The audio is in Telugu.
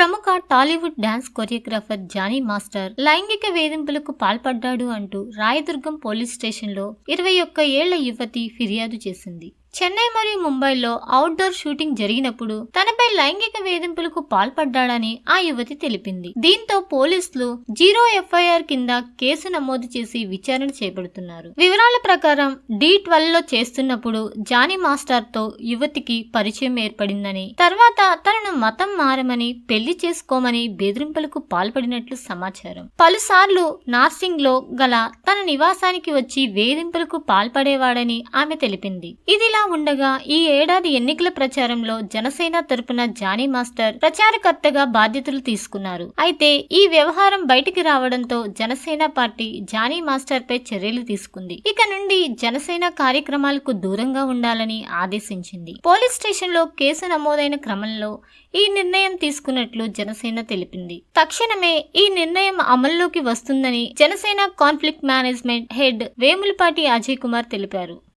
ప్రముఖ Tollywood dance choreographer Jani master లైంగిక వేధింపులకు పాల్పడ్డాడు అంటూ రాయదుర్గం పోలీస్ స్టేషన్లో 21 ఏళ్ల యువతి ఫిర్యాదు చేసింది. చెన్నై మరియు ముంబైలో అవుట్డోర్ షూటింగ్ జరిగినప్పుడు తనపై లైంగిక వేధింపులకు పాల్పడ్డాడని ఆ యువతి తెలిపింది. దీంతో పోలీసులు 0 FIR కింద కేసు నమోదు చేసి విచారణ చేపడుతున్నారు. వివరాల ప్రకారం D12 లో చేస్తున్నప్పుడు జానీ మాస్టర్ తో యువతికి పరిచయం ఏర్పడిందని, తర్వాత తనను మతం మారమని, పెళ్లి చేసుకోమని బెదిరింపులకు పాల్పడినట్లు సమాచారం. పలుసార్లు నార్సింగ్ లో గల తన నివాసానికి వచ్చి వేధింపులకు పాల్పడేవాడని ఆమె తెలిపింది. ఇదిలా ఉండగా ఈ ఏడాది ఎన్నికల ప్రచారంలో జనసేన తరపున జానీ మాస్టర్ ప్రచారకర్తగా బాధ్యతలు తీసుకున్నారు. అయితే ఈ వ్యవహారం బయటికి రావడంతో జనసేన పార్టీ జానీ మాస్టర్ పై చర్యలు తీసుకుంది. ఇక నుండి జనసేన కార్యక్రమాలకు దూరంగా ఉండాలని ఆదేశించింది. పోలీస్ స్టేషన్ లో కేసు నమోదైన క్రమంలో ఈ నిర్ణయం తీసుకున్నట్లు జనసేన తెలిపింది. తక్షణమే ఈ నిర్ణయం అమల్లోకి వస్తుందని Janasena conflict management head Vemulapati Ajay Kumar తెలిపారు.